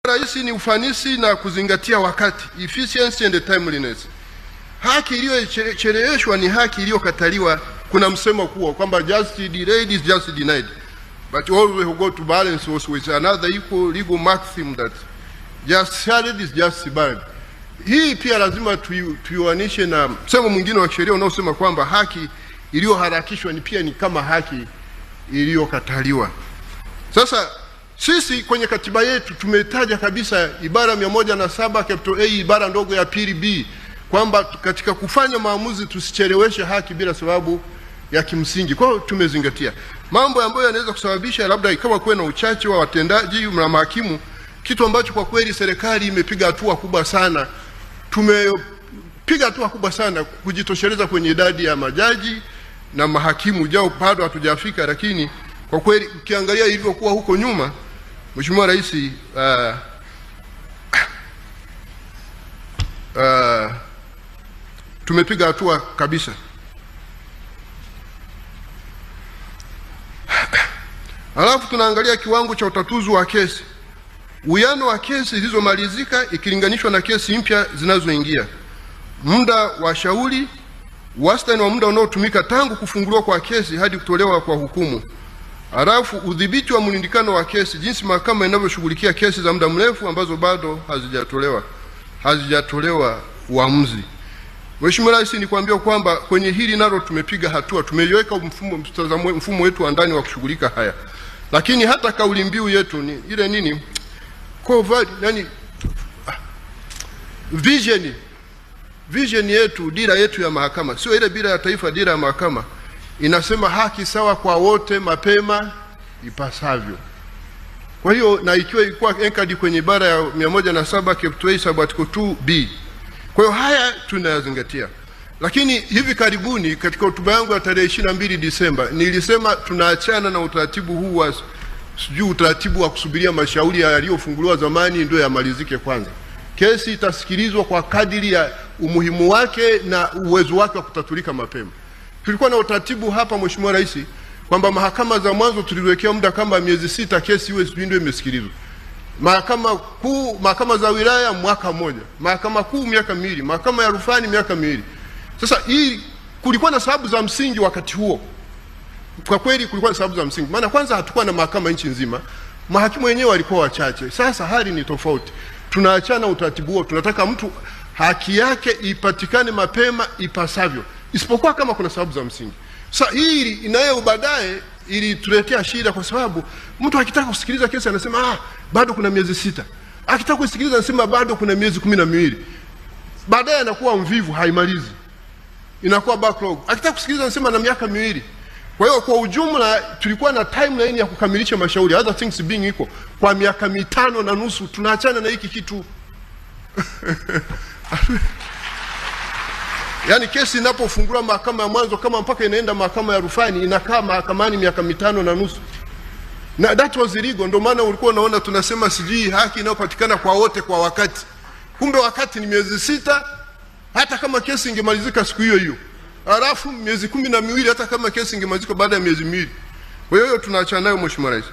Rais, ni ufanisi na kuzingatia wakati, efficiency and timeliness. Haki iliyocheleweshwa ni haki iliyokataliwa. Kuna msemo kuwa kwamba just delayed is just denied, but always we go to balance also with another equal legal maxim that just shared is just barred. Hii pia lazima tuiwanishe na msemo mwingine wa sheria unaosema kwamba haki iliyoharakishwa ni pia ni kama haki iliyokataliwa. Sasa sisi kwenye katiba yetu tumetaja kabisa ibara 107 capital A ibara ndogo ya pili B kwamba katika kufanya maamuzi tusicheleweshe haki bila sababu ya kimsingi. Kwa hiyo tumezingatia mambo ambayo yanaweza kusababisha labda ikawa kuwe na uchache wa watendaji na mahakimu, kitu ambacho kwa kweli serikali imepiga hatua kubwa sana. Tumepiga hatua kubwa sana kujitosheleza kwenye idadi ya majaji na mahakimu, jao bado hatujafika, lakini kwa kweli ukiangalia ilivyokuwa huko nyuma, Mheshimiwa Rais, tumepiga hatua kabisa. Alafu tunaangalia kiwango cha utatuzi wa kesi, uwiano wa kesi zilizomalizika ikilinganishwa na kesi mpya zinazoingia, muda wa shauri, wastani wa muda unaotumika tangu kufunguliwa kwa kesi hadi kutolewa kwa hukumu. Alafu udhibiti wa mlindikano wa kesi, jinsi mahakama inavyoshughulikia kesi za muda mrefu ambazo bado hazijatolewa uamuzi. Mheshimiwa Rais, ni kuambia kwamba kwenye hili nalo tumepiga hatua, tumeiweka mfumo wetu wa ndani wa kushughulika haya. Lakini hata kauli mbiu yetu ni ile nini? Vision yetu, dira yetu ya mahakama, sio ile dira ya taifa, dira ya mahakama inasema haki sawa kwa wote mapema ipasavyo. Kwa hiyo na ikiwa ilikuwa anchored kwenye ibara ya 107 capital A sub article 2B. Kwa hiyo haya tunayazingatia. Lakini hivi karibuni katika hotuba yangu ya tarehe 22 Disemba nilisema tunaachana na utaratibu huu wa utaratibu wa kusubiria mashauri yaliyofunguliwa zamani ndio yamalizike kwanza. Kesi itasikilizwa kwa kadiri ya umuhimu wake na uwezo wake wa kutatulika mapema. Tulikuwa na utaratibu hapa, Mheshimiwa Rais, kwamba mahakama za mwanzo tuliwekea muda kama miezi 6 kesi iwe ndio imesikilizwa. Mahakama kuu, mahakama za wilaya mwaka mmoja, mahakama kuu miaka 2, mahakama ya rufani miaka 2. Sasa hii kulikuwa na sababu za msingi wakati huo. Kwa kweli kulikuwa na sababu za msingi. Maana kwanza hatakuwa na mahakama nchi nzima. Mahakimu wenyewe walikuwa wachache. Sasa hali ni tofauti. Tunaachana utaratibu huo. Tunataka mtu haki yake ipatikane mapema ipasavyo, isipokuwa kama kuna sababu za msingi. Sasa hii inayo baadaye ili tuletea shida, kwa sababu mtu akitaka kusikiliza kesi anasema bado kuna miezi 6. Akitaka kusikiliza anasema bado kuna miezi 12. Baadaye anakuwa mvivu, haimalizi. Inakuwa backlog. Akitaka kusikiliza anasema na miaka 2. Kwa hiyo kwa ujumla tulikuwa na timeline ya kukamilisha mashauri, other things being equal, kwa miaka 5.5. Tunaachana na hiki kitu. Yaani kesi inapofunguliwa mahakama ya mwanzo kama mpaka inaenda mahakama ya rufani inakaa mahakamani miaka 5.5. Na that was illegal. Ndio maana ulikuwa unaona tunasema sijui haki inayopatikana kwa wote kwa wakati. Kumbe wakati ni miezi 6 hata kama kesi ingemalizika siku hiyo hiyo. Alafu miezi 12 hata kama kesi ingemalizika baada ya miezi 2. Kwa hiyo tunaachana nayo, Mheshimiwa Rais.